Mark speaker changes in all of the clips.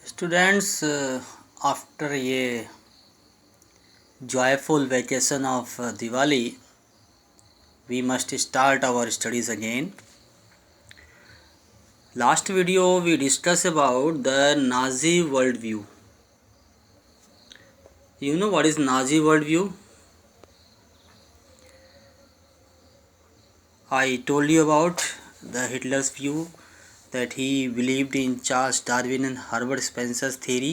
Speaker 1: Students after ये joyful vacation of Diwali, we must start our studies again. Last video we discussed about the Nazi worldview. You know what is Nazi worldview? I told you about the Hitler's view that he believed in Charles Darwin and Herbert Spencer's theory.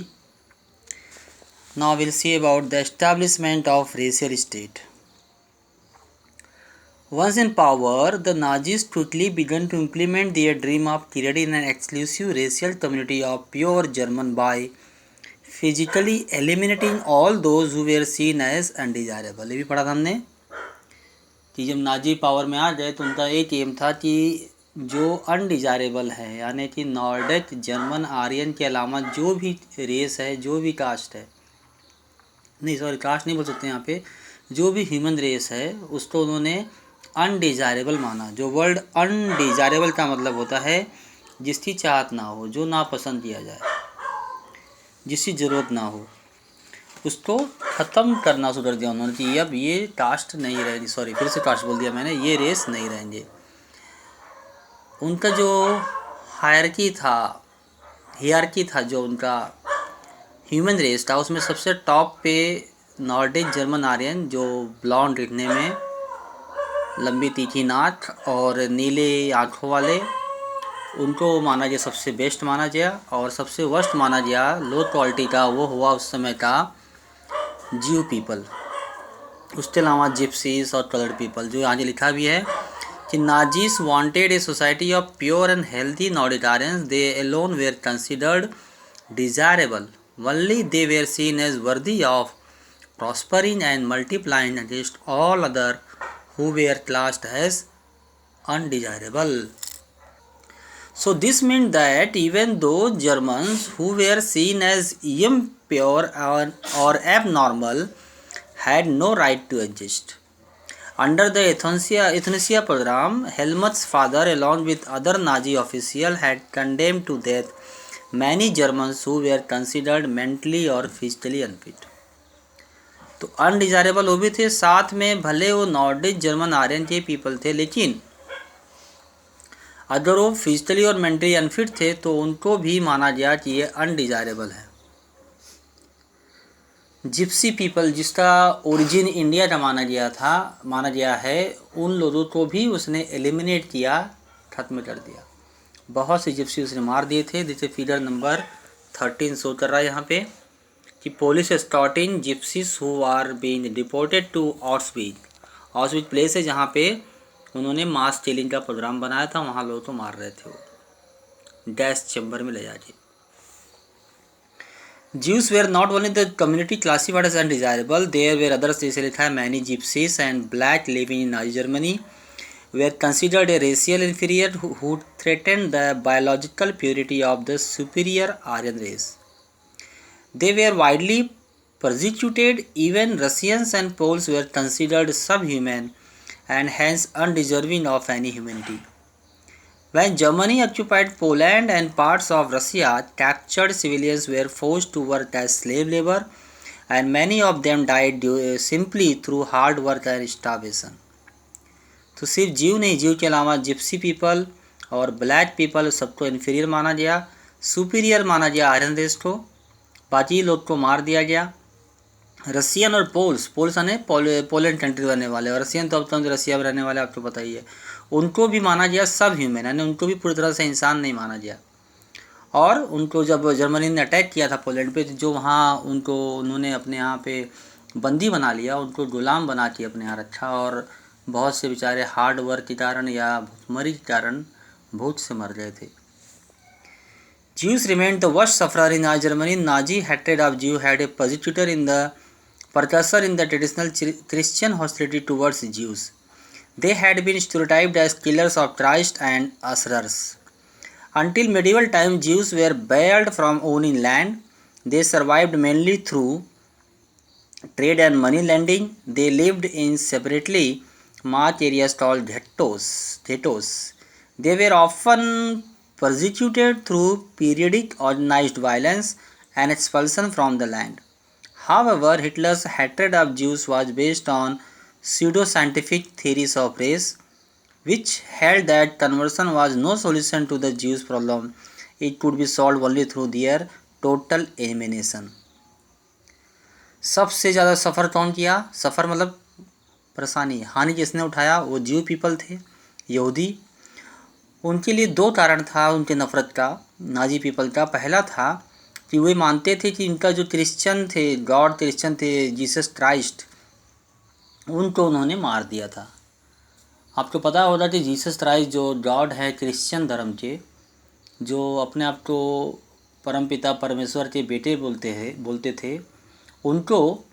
Speaker 1: Now we'll see about the establishment of racial state. Once in power, the Nazis quickly began to implement their dream of creating an exclusive racial community of pure German by physically eliminating all those who were seen as undesirable. ये भी पढ़ा था हमने कि जब Nazi power में आ गए तो उनका एक एम था कि जो अनडिजायरेबल है यानी कि नॉर्डिक जर्मन आर्यन के अलावा जो भी रेस है, जो भी कास्ट है, नहीं सॉरी कास्ट नहीं बोल सकते यहाँ पे, जो भी ह्यूमन रेस है उसको उन्होंने अनडिजायरेबल माना। जो वर्ड अनडिजायरेबल का मतलब होता है जिसकी चाहत ना हो, जो नापसंद किया जाए, जिसकी ज़रूरत ना हो, उसको ख़त्म करना शुरू कर दिया उन्होंने कि अब ये कास्ट नहीं रहेगी, सॉरी फिर से कास्ट बोल दिया मैंने, ये रेस नहीं रहेंगे। उनका जो हायरकी था, हियरकी था, जो उनका ह्यूमन रेस था उसमें सबसे टॉप पे नॉर्डिक जर्मन आर्यन, जो ब्लॉन्ड दिखने में, लंबी तीखी नाक और नीले आँखों वाले, उनको माना गया सबसे बेस्ट माना गया। और सबसे वर्स्ट माना गया लो क्वालिटी का वो हुआ उस समय का जीव पीपल। उसके अलावा जिप्सीज और कलर्ड पीपल, जो आगे लिखा भी है कि Nazis wanted a society of pure and healthy Nordic Aryans, they alone where considered desirable, only they were seen as worthy of prospering and multiplying against all other who were classed as undesirable. So this meant that even those Germans who were seen as impure or abnormal had no right to exist. Under the euthanasia program, Helmut's father along with other Nazi officials had condemned to death many Germans who were considered mentally or physically unfit. तो undesirable वो भी थे, साथ में भले वो Nordic German Aryan के people थे, लेकिन अगर वो फिजिकली और मेंटली अनफिट थे तो उनको भी माना गया कि ये अनडिजायरेबल है। जिप्सी पीपल, जिसका ओरिजिन इंडिया का माना गया है, उन लोगों को भी उसने एलिमिनेट किया, खत्म कर दिया। बहुत से जिप्सी उसने मार दिए थे। जैसे फिगर नंबर 13 शो कर रहा है यहाँ पे कि police starting gypsies who are being deported to ऑस्विच प्लेस है जहाँ पे उन्होंने मास किलिंग का प्रोग्राम बनाया था, वहाँ लोग तो मार रहे थे वो गैस चैम्बर में ले जाके। Jews were not only the community classified as undesirable, there were others, जैसे लिखा है many gypsies and black living in Nazi Germany were considered a racial inferior who threatened the biological purity of the superior Aryan race. They were widely persecuted. Even Russians and Poles were considered subhuman and hence undeserving of any humanity. When Germany occupied Poland and parts of Russia, captured civilians were forced to work as slave labor, and many of them died simply through hard work and starvation. तो सिर्फ जीव नहीं, जीव के अलावा Gypsy people और black people सबको inferior माना गया, सुपीरियर माना गया आर्यन रेस को, बाकी लोग को मार दिया गया। रशियन और पोल्स यानी पोलैंड कंट्री रहने वाले, और रशियन तो अब तो रशिया में रहने वाले आपको पता ही है, उनको भी माना गया सब ह्यूमन, यानी उनको भी पूरी तरह से इंसान नहीं माना गया। और उनको जब जर्मनी ने अटैक किया था पोलैंड पे, जो वहाँ उन्होंने अपने यहाँ पे बंदी बना लिया, उनको गुलाम बना के अपने यहाँ रखा, और बहुत से बेचारे हार्ड वर्क के कारण या भूखमरी के कारण भूख से मर गए थे। Jews remained the worst sufferer in Nazi Germany. Nazi hatred of Jews had a precursor in the traditional Christian hostility towards Jews. They had been stereotyped as killers of Christ and usurers. Until medieval times, Jews were barred from owning land. They survived mainly through trade and money lending. They lived in separately marked areas called ghettos. They were often persecuted through periodic organized violence and expulsion from the land. However, Hitler's hatred of Jews was based on pseudo-scientific theories of race, which held that conversion was no solution to the Jews' problem. It could be solved only through their total elimination. सबसे ज़्यादा सफ़र कौन किया? सफ़र मतलब परेशानी, हानि किसने उठाया? वो ज्यू पीपल थे, यहूदी। उनके लिए दो कारण था उनके नफ़रत का, नाजी पीपल का। पहला था कि वे मानते थे कि इनका जो क्रिश्चियन थे, गॉड क्रिश्चियन थे, जीसस क्राइस्ट, उनको उन्होंने मार दिया था। आपको पता होगा कि जीसस क्राइस्ट जो गॉड है क्रिश्चियन धर्म के, जो अपने आप को परमपिता परमेश्वर के बेटे बोलते थे, उनको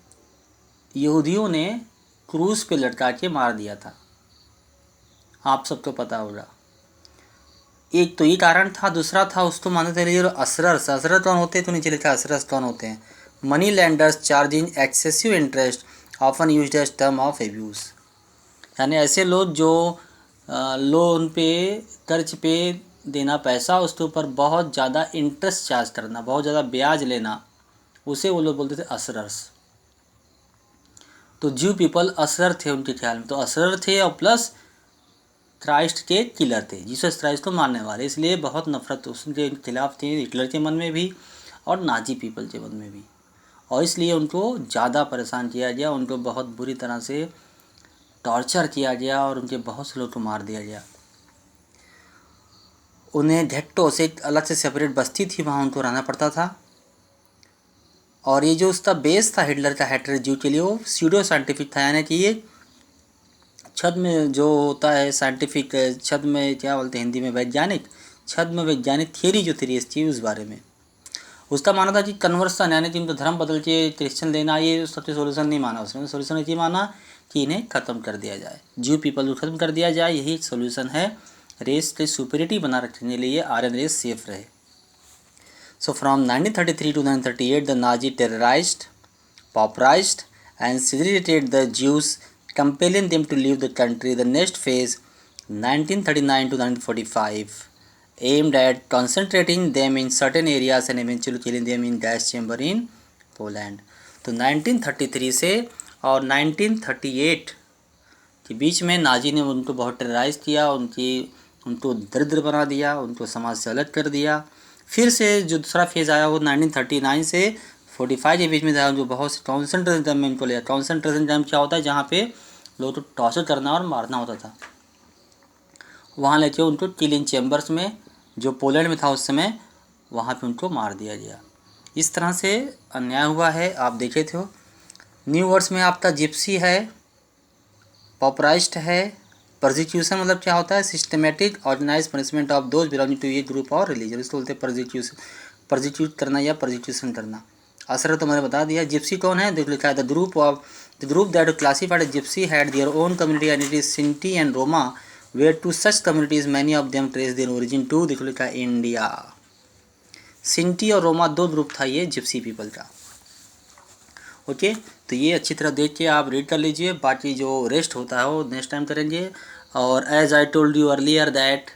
Speaker 1: यहूदियों ने क्रूस पे लटका के मार दिया था। आप सबको पता होगा। एक तो ये कारण था। दूसरा था, उसको मानते थे असरर्स। असरर कौन होते हैं? तो नीचे लिखा असरर्स कौन होते हैं? Money lenders charging excessive interest often used as term of abuse, यानी ऐसे लोग जो लोन पे, कर्ज पे देना पैसा, उसके ऊपर बहुत ज़्यादा इंटरेस्ट चार्ज करना, बहुत ज़्यादा ब्याज लेना, उसे वो लोग बोलते थे असरर्स। तो ज्यू पीपल असरर थे उनके ख्याल में। तो असरर थे और प्लस क्राइस्ट के किलर थे, जीसस क्राइस्ट को मारने वाले, इसलिए बहुत नफरत उसके खिलाफ थी हिटलर के मन में भी और नाजी पीपल के मन में भी, और इसलिए उनको ज़्यादा परेशान किया गया, उनको बहुत बुरी तरह से टॉर्चर किया गया और उनके बहुत से लोग को मार दिया गया। उन्हें घेट्टो से एक अलग से सेपरेट बस्ती थी, वहाँ उनको रहना पड़ता था। और ये जो उसका बेस था हिटलर का हैट्रेड ज्यू के लिए, वो स्यूडो साइंटिफिक था, यानी कि ये छद में जो होता है साइंटिफिक, छद में क्या बोलते हैं हिंदी में, वैज्ञानिक, छद में वैज्ञानिक थियरी जो थी थी उस बारे में। उसका माना था कि कन्वर्सन, यानी कि उनको धर्म बदल के क्रिश्चियन लेना, ये सबसे सोल्यूशन नहीं माना उसने। सोल्यूशन ये माना कि इन्हें ख़त्म कर दिया जाए, ज्यू पीपल को ख़त्म कर दिया जाए, यही सोल्यूशन है। रेस के सुपरिटी बना रखने के लिए आर्यन रेस सेफ रहे। So from 1933 to 1938, the Nazi terrorized, pauperized and segregated the Jews, compelling them to leave the country. The next phase, 1939 to 1945, aimed at concentrating them in certain areas and eventually killing them in gas chamber in Poland. तो 1933 से और 1938 के बीच में Nazi ने उनको बहुत terrorise किया, उनको दरिद्र बना दिया, उनको समाज से अलग कर दिया। फिर से जो दूसरा फेज़ आया वो 1939 से 45 के बीच में था, जो बहुत से कॉन्सेंट्रेशन कैंप में इनको लिया। कॉन्सेंट्रेशन कैंप क्या होता है? जहाँ पे लोगों को टॉर्चर करना और मारना होता था, वहाँ लेके उनको किलिंग चैम्बर्स में, जो पोलैंड में था उस समय, वहाँ पे उनको मार दिया गया। इस तरह से अन्याय हुआ है। आप देखे थे। न्यू वर्ड्स में आपका जिप्सी है, पॉपराइस्ट है, परसिक्यूशन मतलब क्या होता है? Systematic organise punishment of those belonging to a group और रिलीजन, इसको बोलते हैं परसिक्यूशन, परसिक्यूट करना या परसिक्यूशन करना। असर तो मैंने बता दिया। जिप्सी कौन है? देखो लिखा है, the group that classified as gypsy had their own community identity, Sinti and Roma, where two such communities many of them trace their origin to, देखो लिखा है इंडिया। सिंटी और रोमा दो ग्रुप था ये जिप्सी पीपल का। ओके, तो ये अच्छी तरह देख के आप रीड कर लीजिए, बाकी जो रेस्ट होता है वो नेक्स्ट टाइम करेंगे। और as I told you earlier that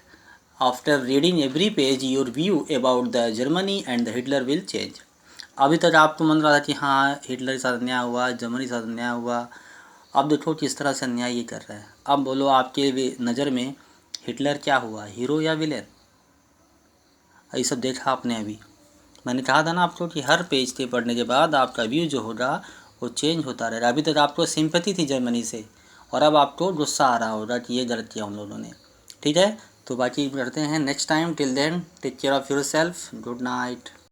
Speaker 1: after reading every page your view about the Germany and the Hitler will change. अभी तक आपको मन रहा था कि हाँ हिटलर के साथ अन्याय हुआ, जर्मनी के साथ अन्याय हुआ, अब देखो किस तरह से अन्याय ये कर रहा है। अब बोलो आपके नज़र में हिटलर क्या हुआ, हीरो या विलेन? ये सब देखा आपने अभी। मैंने कहा था ना आपको कि हर पेज के पढ़ने के बाद आपका व्यू जो होगा वो चेंज होता रहेगा। अभी तक आपको सिंपैथी थी जर्मनी से, और अब आपको गुस्सा आ रहा होगा कि ये गलत किया उन लोगों ने। ठीक है, तो बाकी करते हैं next time. Till then take care of yourself, good night.